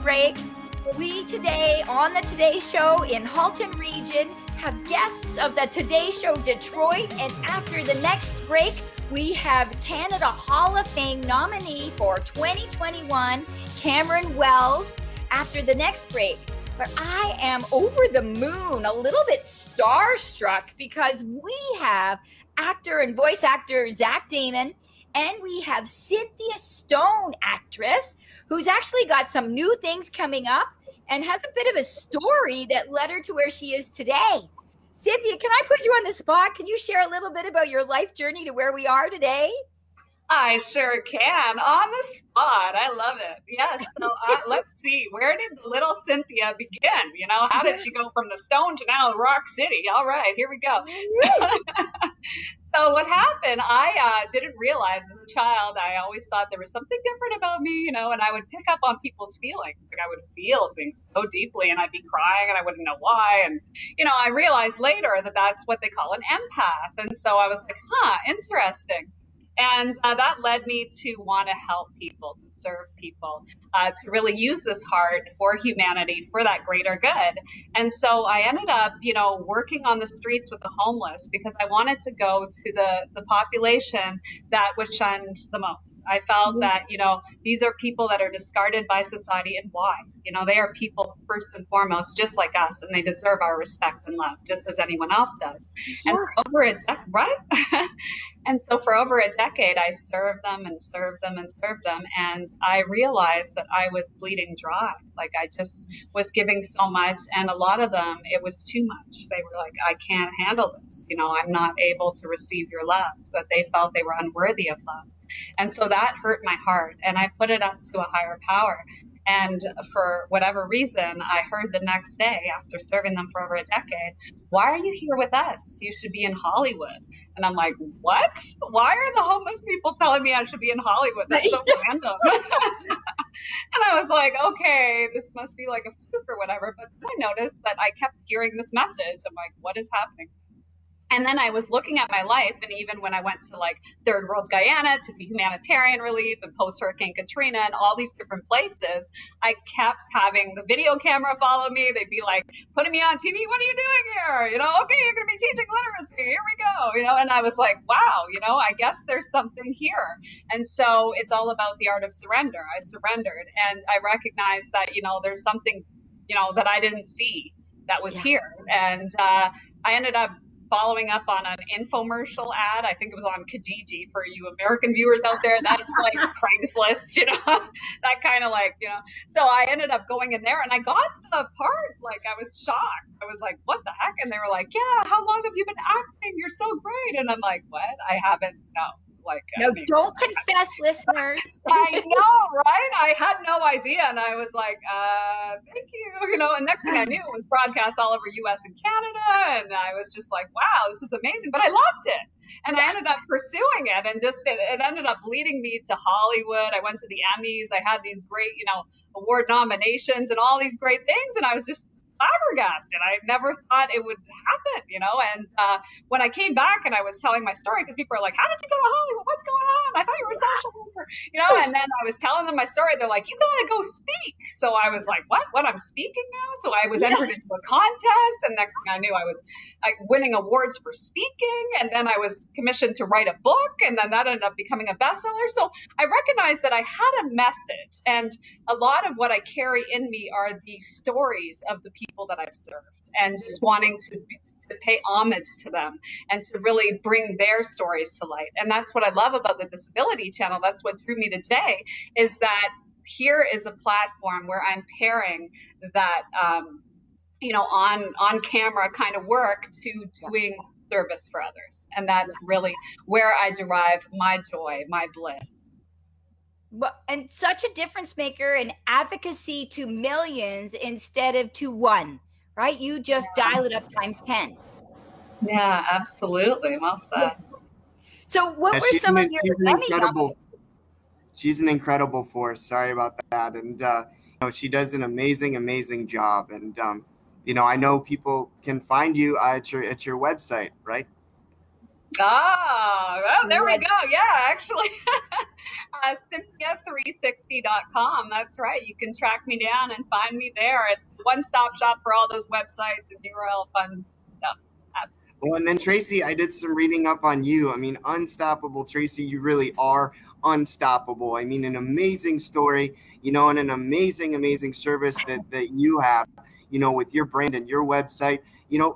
break. We today on the Today Show in Halton region have guests of the Today Show Detroit, and after the next break, we have Canada Hall of Fame nominee for 2021, Cameron Wells, after the next break. But I am over the moon, a little bit starstruck, because we have actor and voice actor Zach Damon, and we have Cynthia Stone, actress, who's actually got some new things coming up and has a bit of a story that led her to where she is today. Cynthia, can I put you on the spot? Can you share a little bit about your life journey to where we are today? I sure can. On the spot. I love it. Yes. So let's see. Where did the little Cynthia begin? You know, how did she go from the Stone to now Rock City? All right, here we go. So what happened, I didn't realize as a child, I always thought there was something different about me, you know, and I would pick up on people's feelings. Like I would feel things so deeply and I'd be crying and I wouldn't know why. And, you know, I realized later that that's what they call an empath. And so I was like, interesting. And that led me to want to help people, to serve people, to really use this heart for humanity, for that greater good. And so I ended up, you know, working on the streets with the homeless because I wanted to go to the population that was shunned the most. I felt that, you know, these are people that are discarded by society, and why? You know, they are people first and foremost, just like us, and they deserve our respect and love, just as anyone else does. And for over a decade, right? And so for over a decade, I served them and served them and served them. And I realized that I was bleeding dry. Like I just was giving so much. And a lot of them, it was too much. They were like, I can't handle this. You know, I'm not able to receive your love. That they felt they were unworthy of love. And so that hurt my heart. And I put it up to a higher power. And for whatever reason, I heard the next day after serving them for over a decade, why are you here with us? You should be in Hollywood. And I'm like, what? Why are the homeless people telling me I should be in Hollywood? That's so random. And I was like, okay, this must be like a fluke or whatever. But then I noticed that I kept hearing this message. I'm like, what is happening? And then I was looking at my life, and even when I went to like Third World Guyana to do humanitarian relief and post-Hurricane Katrina and all these different places, I kept having the video camera follow me. They'd be like, putting me on TV, what are you doing here? You know, okay, you're going to be teaching literacy. Here we go. You know, and I was like, wow, you know, I guess there's something here. And so it's all about the art of surrender. I surrendered, and I recognized that, you know, there's something, you know, that I didn't see that was here. And I ended up following up on an infomercial ad. I think it was on Kijiji for you American viewers out there. That's like Craigslist, you know, that kind of like, you know. So I ended up going in there and I got the part. Like I was shocked. I was like, what the heck? And they were like, yeah, how long have you been acting? You're so great. And I'm like, what? I haven't, no. Like, no, don't confess, listeners. I know, right? I had no idea. And I was like, thank you. You know, and next thing I knew, it was broadcast all over US and Canada. And I was just like, wow, this is amazing. But I loved it. And I ended up pursuing it, and just it ended up leading me to Hollywood. I went to the Emmys. I had these great, you know, award nominations and all these great things. And I was just flabbergasted. I never thought it would happen, you know. And when I came back and I was telling my story, because people are like, how did you go to Hollywood? What's going on? I thought you were a social worker, you know. And then I was telling them my story. They're like, you gotta go speak. So I was like, what, I'm speaking now? So I was entered into a contest, and next thing I knew, I was winning awards for speaking. And then I was commissioned to write a book, and then that ended up becoming a bestseller. So I recognized that I had a message, and a lot of what I carry in me are the stories of the people that I've served, and just wanting to pay homage to them and to really bring their stories to light. And that's what I love about the Disability Channel. That's what drew me today, is that here is a platform where I'm pairing that, you know, on camera kind of work to doing service for others. And that's really where I derive my joy, my bliss. Well, and such a difference maker in advocacy to millions instead of to one, right? You just dial it up times 10. Yeah, absolutely. Well said. So what were some of your incredible? She's an incredible force. Sorry about that. And you know, she does an amazing job. And you know, I know people can find you at your website, right? Well, there we go. Yeah, actually. Cynthia360.com. That's right. You can track me down and find me there. It's a one-stop shop for all those websites and URL fun stuff. Absolutely. Well, and then Tracy, I did some reading up on you. I mean, unstoppable, Tracy. You really are unstoppable. I mean, an amazing story, and an amazing, amazing service that you have, with your brand and your website.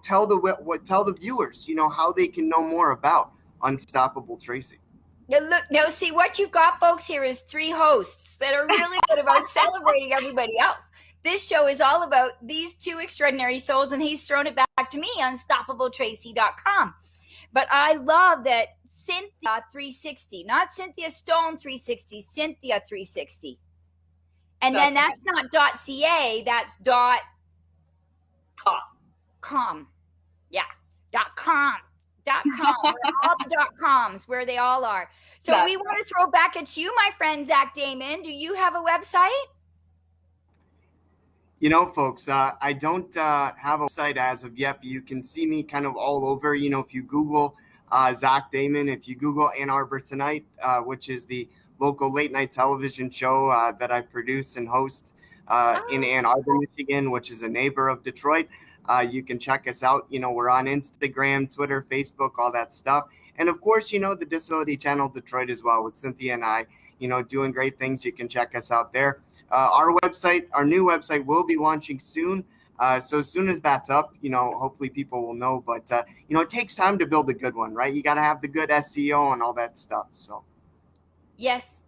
Tell the viewers, how they can know more about Unstoppable Tracy. Now, see, what you've got, folks, here is 3 hosts that are really good about celebrating everybody else. This show is all about these 2 extraordinary souls, and he's thrown it back to me, unstoppabletracy.com. But I love that Cynthia 360, not Cynthia Stone 360, Cynthia 360. And then that's not .ca, that's .com. Yeah, .com. .com, all the .coms, where they all are. So we want to throw back at you, my friend Zach Damon. Do you have a website? Folks, I don't have a website as of yet, but you can see me kind of all over. If you Google Zach Damon, if you Google Ann Arbor Tonight, which is the local late night television show that I produce and host in Ann Arbor, Michigan, which is a neighbor of Detroit. You can check us out. We're on Instagram, Twitter, Facebook, all that stuff. And of course, the Disability Channel Detroit as well with Cynthia and I, doing great things. You can check us out there. Our new website will be launching soon. So as soon as that's up, hopefully people will know. But, it takes time to build a good one, right? You got to have the good SEO and all that stuff. So. Yes.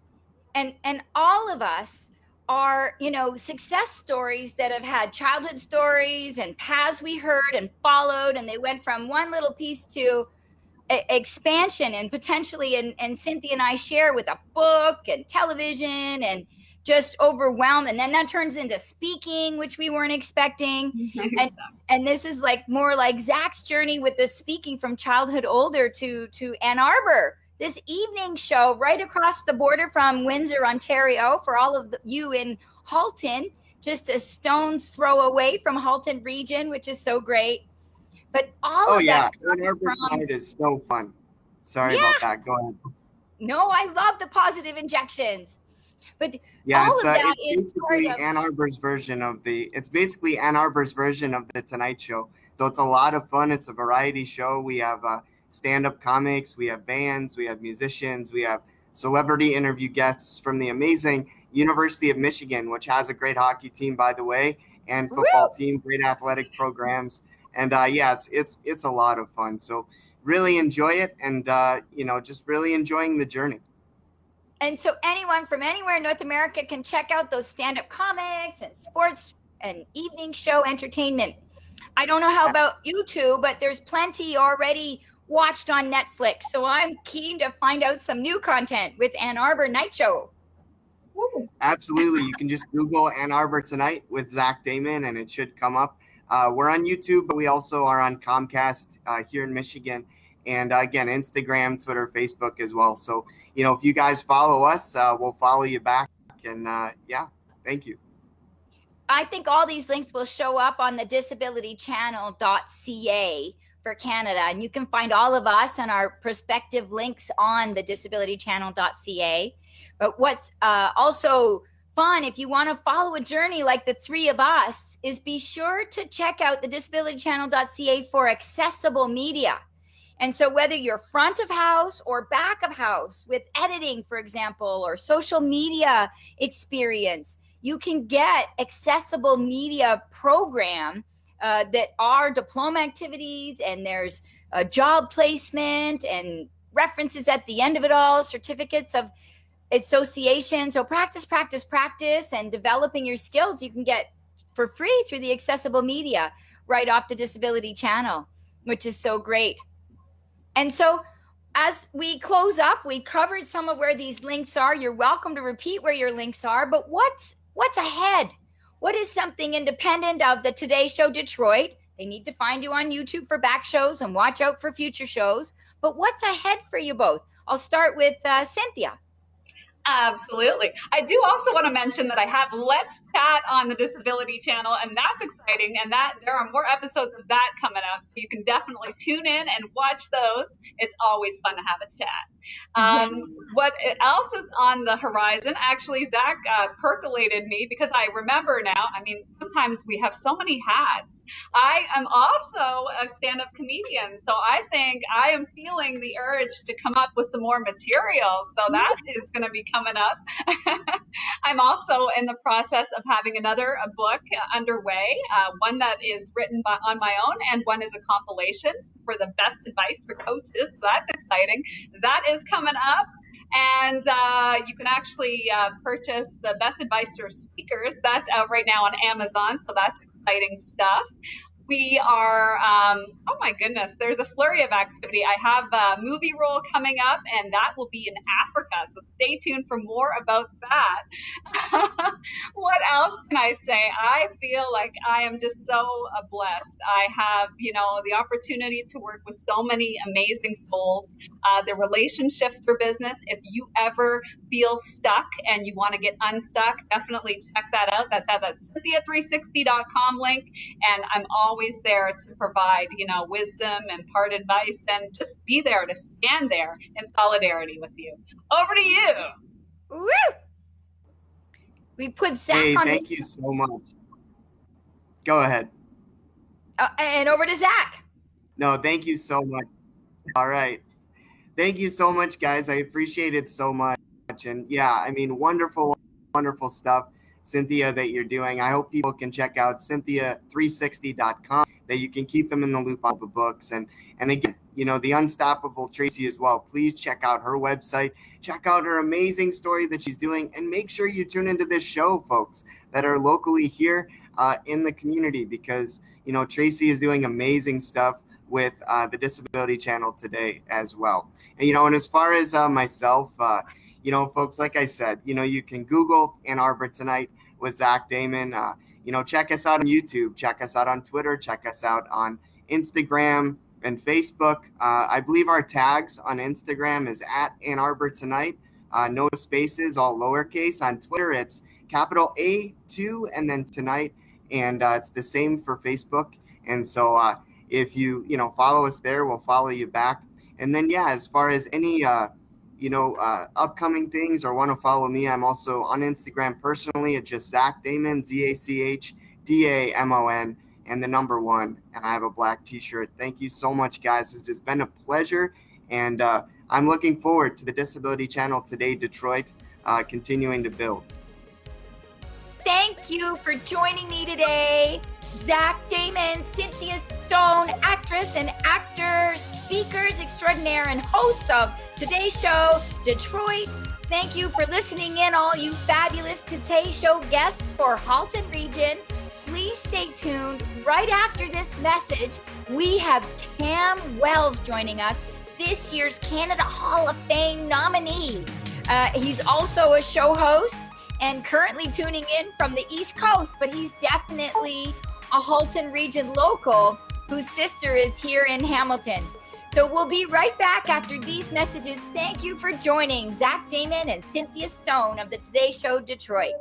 And all of us are, success stories that have had childhood stories and paths we heard and followed, and they went from one little piece to expansion and potentially, and Cynthia and I share with a book and television and just overwhelmed. And then that turns into speaking, which we weren't expecting. And this is more like Zach's journey with the speaking from childhood older to Ann Arbor. This evening show right across the border from Windsor, Ontario, for all of you in Halton, just a stone's throw away from Halton region, which is so great. But all of that. Ann Arbor Tonight is so fun. Sorry about that. Go ahead. No, I love the positive injections. But it's basically Ann Arbor's version of the Tonight Show. So it's a lot of fun. It's a variety show. We have stand-up comics, we have bands, we have musicians, we have celebrity interview guests from the amazing University of Michigan, which has a great hockey team, by the way, and football team, great athletic programs. And it's a lot of fun. So really enjoy it, and just really enjoying the journey. And so anyone from anywhere in North America can check out those stand-up comics and sports and evening show entertainment. I don't know how about you two, but there's plenty already watched on Netflix. So I'm keen to find out some new content with Ann Arbor Night Show. Absolutely. You can just Google Ann Arbor Tonight with Zach Damon and it should come up. We're on YouTube, but we also are on Comcast here in Michigan. And again, Instagram, Twitter, Facebook as well. So, if you guys follow us, we'll follow you back. And thank you. I think all these links will show up on the disabilitychannel.ca for Canada. And you can find all of us and our prospective links on the disabilitychannel.ca. But what's also fun, if you want to follow a journey like the 3 of us, is be sure to check out the disabilitychannel.ca for accessible media. And so whether you're front of house or back of house with editing, for example, or social media experience, you can get accessible media program that are diploma activities, and there's a job placement and references at the end of it all, certificates of association. So practice, and developing your skills you can get for free through the accessible media right off the Disability Channel, which is so great. And so as we close up, we covered some of where these links are. You're welcome to repeat where your links are, but what's ahead? What is something independent of the Today Show Detroit? They need to find you on YouTube for back shows and watch out for future shows. But what's ahead for you both? I'll start with Cynthia. Absolutely. I do also want to mention that I have Let's Chat on the Disability Channel, and that's exciting. And that there are more episodes of that coming out, so you can definitely tune in and watch those. It's always fun to have a chat. What else is on the horizon? Actually, Zach percolated me because I remember now. I mean, sometimes we have so many hats. I am also a stand-up comedian, so I think I am feeling the urge to come up with some more material. So that is going to be coming up. I'm also in the process of having another book underway, one that is written on my own, and one is a compilation for the best advice for coaches. So that's exciting. That is coming up. And you can actually purchase the Best Advice for Speakers. That's out right now on Amazon, so that's exciting stuff. We are, oh my goodness, there's a flurry of activity. I have a movie role coming up, and that will be in Africa. So stay tuned for more about that. What else can I say? I feel like I am just so blessed. I have, the opportunity to work with so many amazing souls. The relationship for business, if you ever feel stuck and you want to get unstuck, definitely check that out. That's at that Cynthia360.com link. And I'm always there to provide, wisdom and part advice, and just be there to stand there in solidarity with you. Over to you. Woo! We put Zach Hey, on thank you so much. Go ahead. And over to Zach. No, thank you so much. All right. Thank you so much, guys. I appreciate it so much. And yeah, I mean, wonderful, wonderful stuff, Cynthia, that you're doing. I hope people can check out Cynthia360.com, that you can keep them in the loop on the books. And again, the Unstoppable Tracy as well. Please check out her website. Check out her amazing story that she's doing. And make sure you tune into this show, folks, that are locally here in the community, because, Tracy is doing amazing stuff with the Disability Channel today as well. And as far as myself, folks, like I said, you can Google Ann Arbor Tonight with Zach Damon. Check us out on YouTube, check us out on Twitter, check us out on Instagram and Facebook. I believe our tags on Instagram is at Ann Arbor Tonight, no spaces, all lowercase. On Twitter, it's capital A2 and then Tonight, and it's the same for Facebook. And so if you follow us there, we'll follow you back. And then as far as any upcoming things or want to follow me, I'm also on Instagram personally at just Zach Damon, ZACHDAMON, and the number 1. And I have a black t-shirt. Thank you so much, guys. It's just been a pleasure. And I'm looking forward to the Disability Channel Today Detroit continuing to build. Thank you for joining me today. Zach Damon, Cynthia Stone, actress and actor, speakers extraordinaire, and hosts of Today's Show Detroit. Thank you for listening in, all you fabulous Today Show guests for Halton Region. Please stay tuned. Right after this message, we have Cam Wells joining us, this year's Canada Hall of Fame nominee. He's also a show host and currently tuning in from the East Coast, but he's definitely a Halton Region local whose sister is here in Hamilton. So we'll be right back after these messages. Thank you for joining Zach Damon and Cynthia Stone of the Today Show Detroit.